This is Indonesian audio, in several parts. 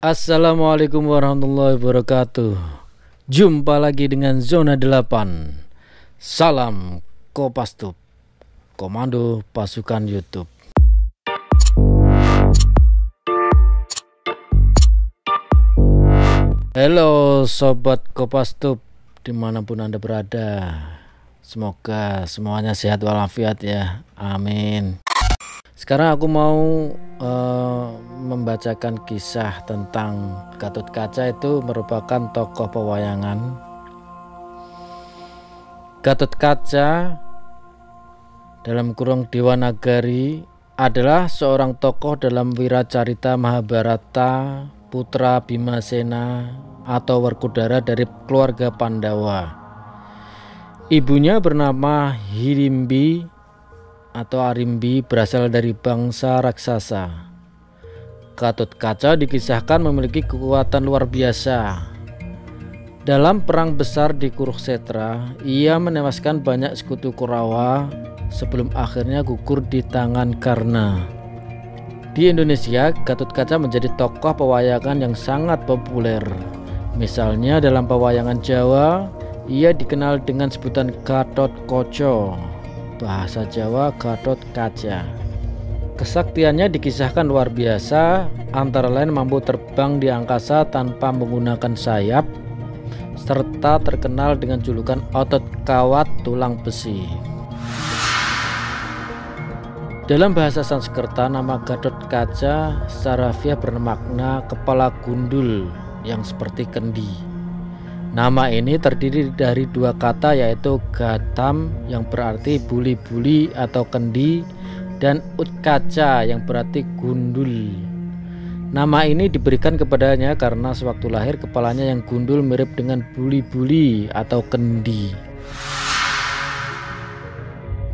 Assalamualaikum warahmatullahi wabarakatuh. Jumpa lagi dengan Zona 8. Salam Kopastus, Komando Pasukan YouTube. Halo Sobat Kopastus, dimanapun Anda berada. Semoga semuanya sehat walafiat ya, amin. Sekarang aku mau membacakan kisah tentang Gatotkaca. Itu merupakan tokoh pewayangan. Gatotkaca dalam kurung Dewanagari adalah seorang tokoh dalam wiracarita Mahabharata, putra Bimasena atau Werkudara dari keluarga Pandawa. Ibunya bernama Hirimbi atau Arimbi, berasal dari bangsa raksasa. Gatotkaca dikisahkan memiliki kekuatan luar biasa. Dalam perang besar di Kurukshetra, ia menewaskan banyak sekutu Kurawa sebelum akhirnya gugur di tangan Karna. Di Indonesia, Gatotkaca menjadi tokoh pewayangan yang sangat populer. Misalnya dalam pewayangan Jawa, ia dikenal dengan sebutan Gatotkoco, bahasa Jawa Gatotkaca. Kesaktiannya dikisahkan luar biasa, antara lain mampu terbang di angkasa tanpa menggunakan sayap, serta terkenal dengan julukan otot kawat tulang besi. Dalam bahasa Sanskerta, nama Gatotkaca secara harfiah bermakna kepala gundul yang seperti kendi. Nama ini terdiri dari dua kata, yaitu Gatam yang berarti buli-buli atau kendi, dan Utkaca yang berarti gundul. Nama ini diberikan kepadanya karena sewaktu lahir kepalanya yang gundul mirip dengan buli-buli atau kendi.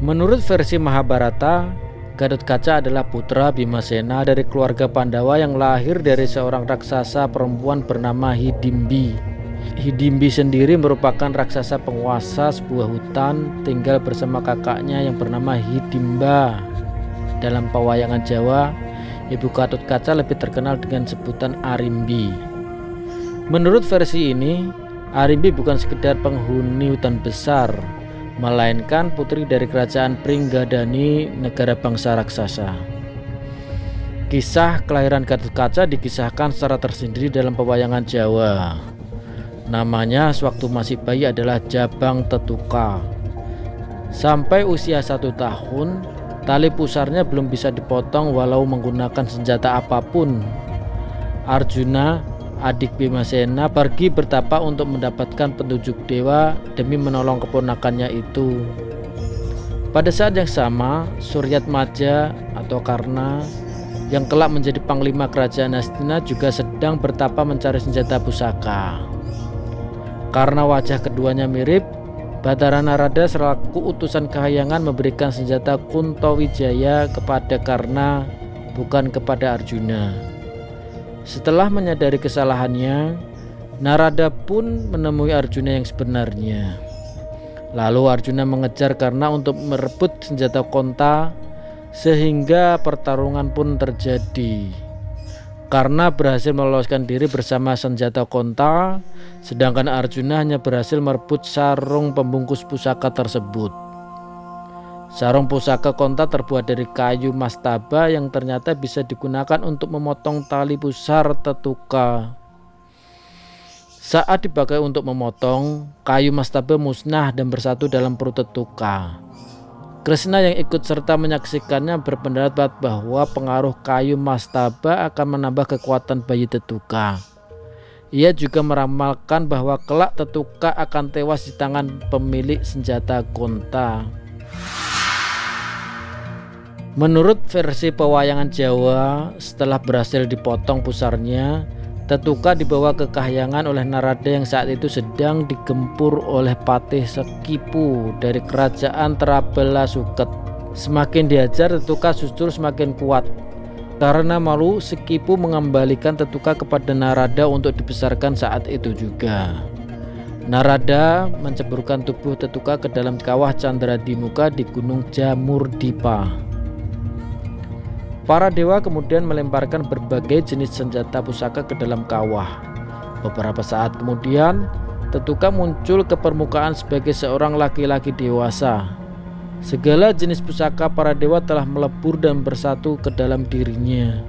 Menurut versi Mahabharata, Gatotkaca adalah putra Bimasena dari keluarga Pandawa yang lahir dari seorang raksasa perempuan bernama Hidimbi. Hidimbi sendiri merupakan raksasa penguasa sebuah hutan, tinggal bersama kakaknya yang bernama Hidimba. Dalam pewayangan Jawa, ibu Gatotkaca lebih terkenal dengan sebutan Arimbi. Menurut versi ini, Arimbi bukan sekedar penghuni hutan besar, melainkan putri dari kerajaan Pringgadani, negara bangsa raksasa. Kisah kelahiran Gatotkaca dikisahkan secara tersendiri dalam pewayangan Jawa. Namanya sewaktu masih bayi adalah Jabang Tetuka. Sampai usia 1 tahun, tali pusarnya belum bisa dipotong walau menggunakan senjata apapun. Arjuna, adik Bimasena, pergi bertapa untuk mendapatkan petunjuk dewa demi menolong keponakannya itu. Pada saat yang sama, Suryatmaja atau Karna yang kelak menjadi panglima kerajaan Hastina juga sedang bertapa mencari senjata pusaka. Karena wajah keduanya mirip, Batara Narada selaku utusan kahyangan memberikan senjata Kuntowijaya kepada Karna, bukan kepada Arjuna. Setelah menyadari kesalahannya, Narada pun menemui Arjuna yang sebenarnya. Lalu Arjuna mengejar Karna untuk merebut senjata Konta, sehingga pertarungan pun terjadi. Karna berhasil meloloskan diri bersama senjata Konta, sedangkan Arjuna hanya berhasil merebut sarung pembungkus pusaka tersebut. Sarung pusaka Konta terbuat dari kayu mastaba yang ternyata bisa digunakan untuk memotong tali pusar Tetuka. Saat dipakai untuk memotong, kayu mastaba musnah dan bersatu dalam perut Tetuka. Kresna yang ikut serta menyaksikannya berpendapat bahwa pengaruh kayu mastaba akan menambah kekuatan bayi Tetuka. Ia juga meramalkan bahwa kelak Tetuka akan tewas di tangan pemilik senjata Konta. Menurut versi pewayangan Jawa, setelah berhasil dipotong pusarnya, Tetuka dibawa ke kahyangan oleh Narada yang saat itu sedang digempur oleh Patih Sekipu dari kerajaan Trabela Suket. Semakin diajar, Tetuka justru semakin kuat. Karena malu, Sekipu mengembalikan Tetuka kepada Narada untuk dibesarkan saat itu juga. Narada menceburkan tubuh Tetuka ke dalam kawah Candradimuka di Gunung Jamurdipa. Para dewa kemudian melemparkan berbagai jenis senjata pusaka ke dalam kawah. Beberapa saat kemudian, Tetuka muncul ke permukaan sebagai seorang laki-laki dewasa. Segala jenis pusaka para dewa telah melebur dan bersatu ke dalam dirinya.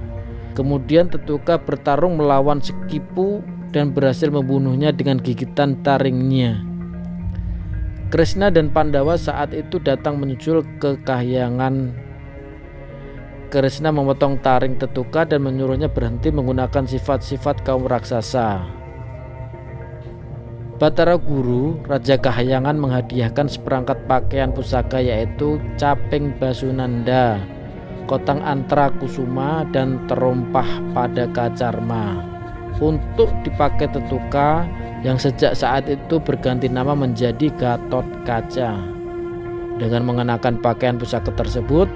Kemudian Tetuka bertarung melawan Sekipu dan berhasil membunuhnya dengan gigitan taringnya. Krishna dan Pandawa saat itu datang menyusul ke kahyangan. Krishna memotong taring Tetuka dan menyuruhnya berhenti menggunakan sifat-sifat kaum raksasa. Batara Guru, Raja Kahyangan, menghadiahkan seperangkat pakaian pusaka yaitu caping Basunanda, kotang antra kusuma, dan terompah pada kacarma untuk dipakai Tetuka yang sejak saat itu berganti nama menjadi Gatotkaca. Dengan mengenakan pakaian pusaka tersebut,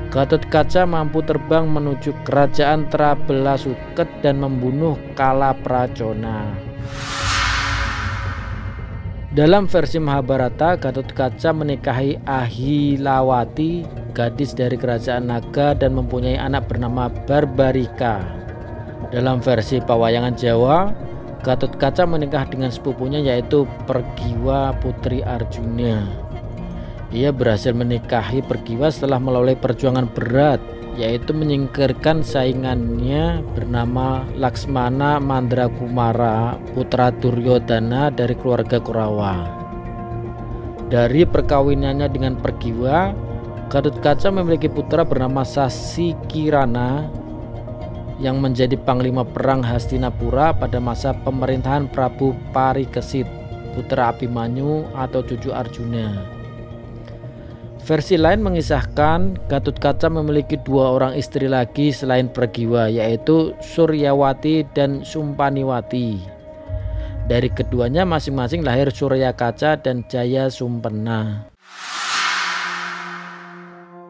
Gatotkaca mampu terbang menuju kerajaan Trabelasuket dan membunuh Kalapracona. Dalam versi Mahabharata, Gatotkaca menikahi Ahilawati, gadis dari kerajaan Naga, dan mempunyai anak bernama Barbarika. Dalam versi Pawayangan Jawa, Gatotkaca menikah dengan sepupunya yaitu Pergiwa putri Arjuna. Ia berhasil menikahi Pergiwa setelah melalui perjuangan berat, yaitu menyingkirkan saingannya bernama Laksmana Mandrakumara, putra Duryodhana dari keluarga Kurawa. Dari perkawinannya dengan Pergiwa, Gatotkaca memiliki putra bernama Sasikirana yang menjadi panglima perang Hastinapura pada masa pemerintahan Prabu Parikesit, putra Abimanyu atau cucu Arjuna. Versi lain mengisahkan Gatotkaca memiliki dua orang istri lagi selain Pergiwa, yaitu Suryawati dan Sumpaniwati. Dari keduanya masing-masing lahir Suryakaca dan Jaya Sumpena.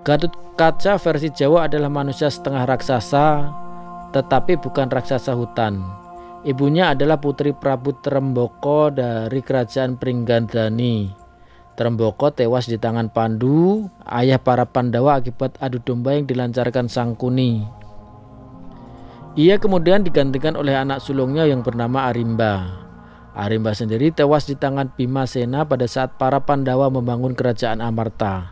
Gatotkaca versi Jawa adalah manusia setengah raksasa, tetapi bukan raksasa hutan. Ibunya adalah putri Prabu Tremboko dari kerajaan Pringgandani. Tremboko tewas di tangan Pandu, ayah para Pandawa, akibat adu domba yang dilancarkan Sangkuni. Ia kemudian digantikan oleh anak sulungnya yang bernama Arimba. Arimba sendiri tewas di tangan Bimasena pada saat para Pandawa membangun kerajaan Amarta.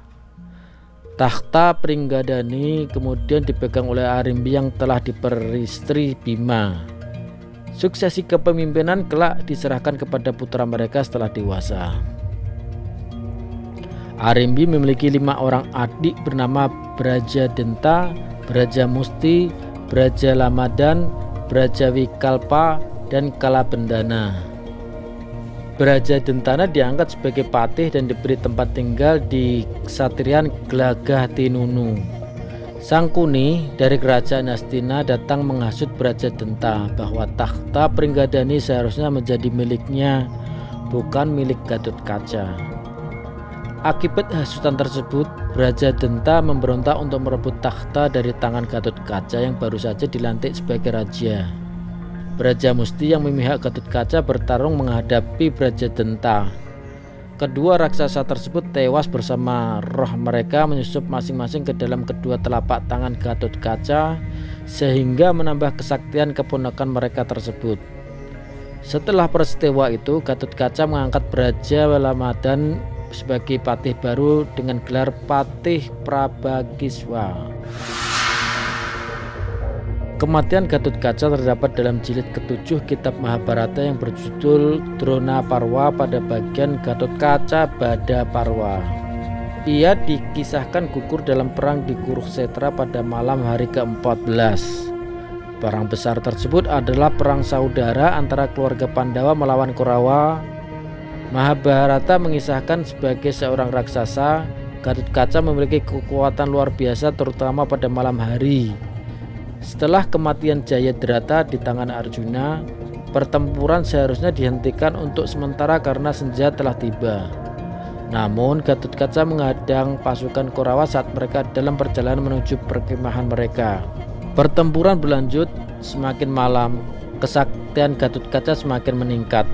Takhta Pringgadani kemudian dipegang oleh Arimbi yang telah diperistri Bima. Suksesi kepemimpinan kelak diserahkan kepada putra mereka setelah dewasa. Arimbi memiliki 5 orang adik bernama Brajadenta, Brajamusti, Brajalamadan, Brajawikalpa, dan Kalabendana. Brajadentana diangkat sebagai patih dan diberi tempat tinggal di Ksatrian Glagahtinunu. Sangkuni dari kerajaan Hastina datang menghasut Brajadenta bahwa takhta Pringgadani seharusnya menjadi miliknya, bukan milik Gatotkaca. Akibat hasutan tersebut, Brajadenta memberontak untuk merebut takhta dari tangan Gatotkaca yang baru saja dilantik sebagai raja. Brajamusti yang memihak Gatotkaca bertarung menghadapi Brajadenta. Kedua raksasa tersebut tewas bersama roh mereka menyusup masing-masing ke dalam kedua telapak tangan Gatotkaca, sehingga menambah kesaktian keponakan mereka tersebut. Setelah peristiwa itu, Gatotkaca mengangkat Brajawalamadan sebagai patih baru dengan gelar Patih Prabagiswa. Kematian Gatotkaca terdapat dalam jilid ke-7 kitab Mahabharata yang berjudul Drona Parwa pada bagian Gatotkaca Bada Parwa. Ia dikisahkan gugur dalam perang di Kurukshetra pada malam hari ke-14. Perang besar tersebut adalah perang saudara antara keluarga Pandawa melawan Kurawa. Mahabharata mengisahkan sebagai seorang raksasa, Gatotkaca memiliki kekuatan luar biasa terutama pada malam hari. Setelah kematian Jayadrata di tangan Arjuna, pertempuran seharusnya dihentikan untuk sementara karena senja telah tiba. Namun Gatotkaca menghadang pasukan Kurawa saat mereka dalam perjalanan menuju perkemahan mereka. Pertempuran berlanjut, semakin malam, kesaktian Gatotkaca semakin meningkat.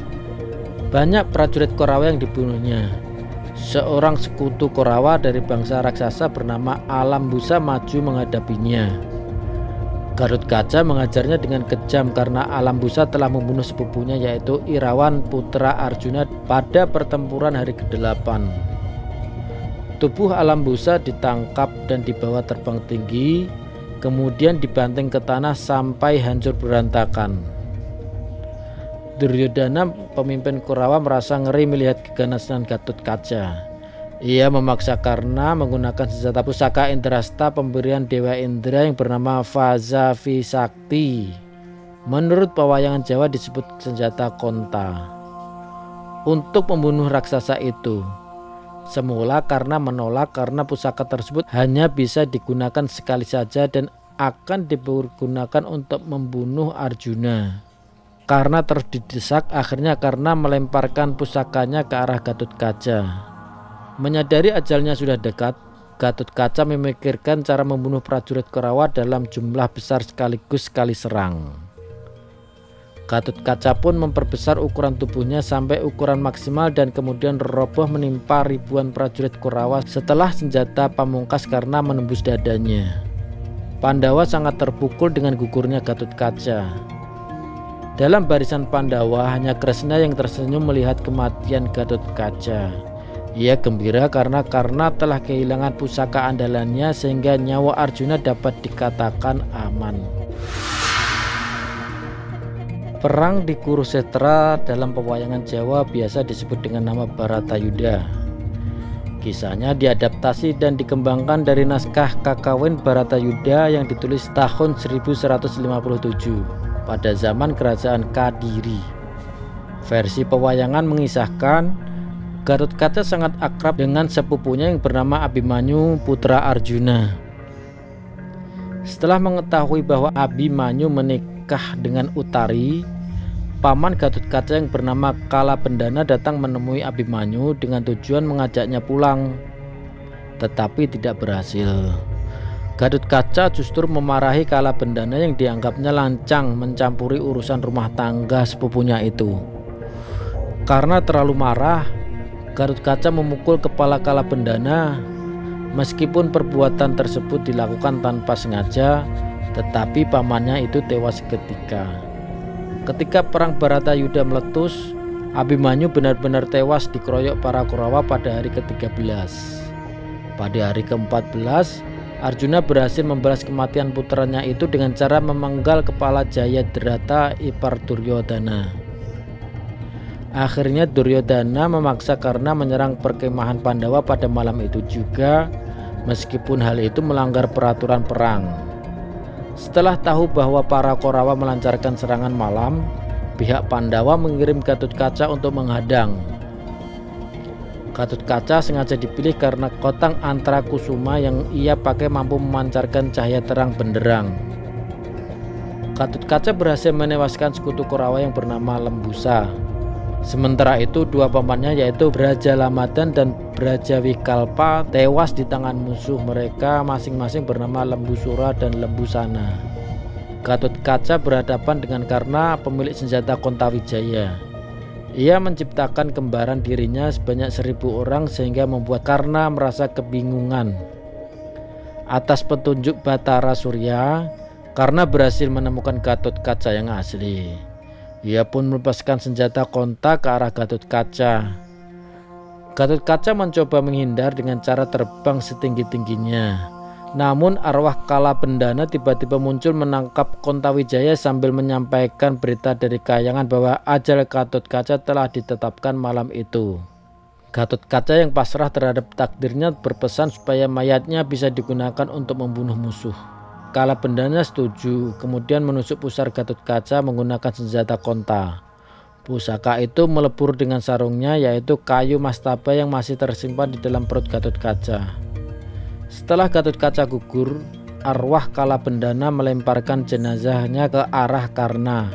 Banyak prajurit Kurawa yang dibunuhnya. Seorang sekutu Kurawa dari bangsa raksasa bernama Alambusa maju menghadapinya. Gatot Kaca mengajarnya dengan kejam karena Alam Busa telah membunuh sepupunya yaitu Irawan putra Arjuna pada pertempuran hari ke-8. Tubuh Alam Busa ditangkap dan dibawa terbang tinggi, kemudian dibanting ke tanah sampai hancur berantakan. Duryodhana, pemimpin Kurawa, merasa ngeri melihat keganasan Gatot Kaca. Ia memaksa Karna menggunakan senjata pusaka Indrasta pemberian Dewa Indra yang bernama Vasavi Sakti. Menurut pewayangan Jawa disebut senjata konta. Untuk membunuh raksasa itu. Semula Karna menolak karena pusaka tersebut hanya bisa digunakan sekali saja dan akan digunakan untuk membunuh Arjuna. Karena terus didesak, akhirnya Karna melemparkan pusakanya ke arah Gatot Kaca. Menyadari ajalnya sudah dekat, Gatot Kaca memikirkan cara membunuh prajurit Kurawa dalam jumlah besar sekaligus sekali serang. Gatot Kaca pun memperbesar ukuran tubuhnya sampai ukuran maksimal dan kemudian roboh menimpa ribuan prajurit Kurawa setelah senjata pamungkas karena menembus dadanya. Pandawa sangat terpukul dengan gugurnya Gatot Kaca. Dalam barisan Pandawa hanya Kresna yang tersenyum melihat kematian Gatot Kaca. Ia gembira karena Karna telah kehilangan pusaka andalannya sehingga nyawa Arjuna dapat dikatakan aman. Perang di Kurukshetra dalam pewayangan Jawa biasa disebut dengan nama Bharatayuddha. Kisahnya diadaptasi dan dikembangkan dari naskah Kakawin Bharatayuddha yang ditulis tahun 1157 pada zaman kerajaan Kadiri. Versi pewayangan mengisahkan Gatot Kaca sangat akrab dengan sepupunya yang bernama Abhimanyu putra Arjuna. Setelah mengetahui bahwa Abhimanyu menikah dengan Utari, paman Gatot Kaca yang bernama Kalabendana datang menemui Abhimanyu dengan tujuan mengajaknya pulang, tetapi tidak berhasil. Gatot Kaca justru memarahi Kalabendana yang dianggapnya lancang mencampuri urusan rumah tangga sepupunya itu. Karena terlalu marah, Gatot Kaca memukul kepala Kalabendana. Meskipun perbuatan tersebut dilakukan tanpa sengaja, tetapi pamannya itu tewas seketika. Ketika perang Bharatayuddha meletus, Abhimanyu benar-benar tewas dikeroyok para Kurawa pada hari ke-13. Pada hari ke-14, Arjuna berhasil membalas kematian putranya itu dengan cara memenggal kepala Jayadrata ipar Duryodhana. Akhirnya Duryodhana memaksa Karna menyerang perkemahan Pandawa pada malam itu juga, meskipun hal itu melanggar peraturan perang. Setelah tahu bahwa para Kurawa melancarkan serangan malam, pihak Pandawa mengirim Gatot Kaca untuk menghadang. Gatot Kaca sengaja dipilih karena kotang antara kusuma yang ia pakai mampu memancarkan cahaya terang benderang. Gatot Kaca berhasil menewaskan sekutu Kurawa yang bernama Lembusa. Sementara itu dua pamannya yaitu Brajalamadan dan Brajawikalpa tewas di tangan musuh mereka masing-masing bernama Lembusura dan Lembusana. Gatot Kaca berhadapan dengan Karna, pemilik senjata Kontawijaya. Ia menciptakan kembaran dirinya sebanyak 1000 orang sehingga membuat Karna merasa kebingungan. Atas petunjuk Batara Surya, Karna berhasil menemukan Gatot Kaca yang asli. Ia pun melepaskan senjata konta ke arah Gatot Kaca. Gatot Kaca mencoba menghindar dengan cara terbang setinggi-tingginya. Namun arwah Kalabendana tiba-tiba muncul menangkap Kontawijaya sambil menyampaikan berita dari Kahyangan bahwa ajal Gatot Kaca telah ditetapkan malam itu. Gatot Kaca yang pasrah terhadap takdirnya berpesan supaya mayatnya bisa digunakan untuk membunuh musuh. Kalabendana setuju, kemudian menusuk pusar Gatot Kaca menggunakan senjata konta. Pusaka itu melebur dengan sarungnya, yaitu kayu mastaba yang masih tersimpan di dalam perut Gatot Kaca. Setelah Gatot Kaca gugur, arwah Kalabendana melemparkan jenazahnya ke arah Karna.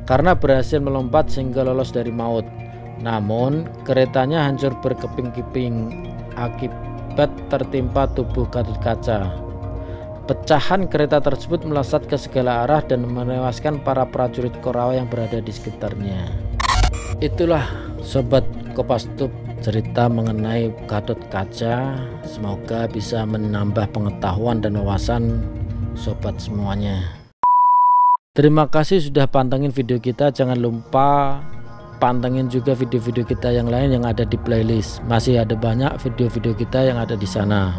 Karna berhasil melompat sehingga lolos dari maut. Namun keretanya hancur berkeping-keping akibat tertimpa tubuh Gatot Kaca. Pecahan kereta tersebut melesat ke segala arah dan menewaskan para prajurit Kurawa yang berada di sekitarnya. Itulah Sobat Kopassus cerita mengenai Gatot Kaca. Semoga bisa menambah pengetahuan dan wawasan sobat semuanya. Terima kasih sudah pantengin video kita. Jangan lupa pantengin juga video-video kita yang lain yang ada di playlist. Masih ada banyak video-video kita yang ada di sana.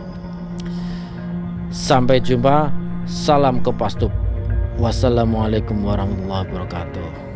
Sampai jumpa. Salam Kopastus. Wassalamualaikum warahmatullahi wabarakatuh.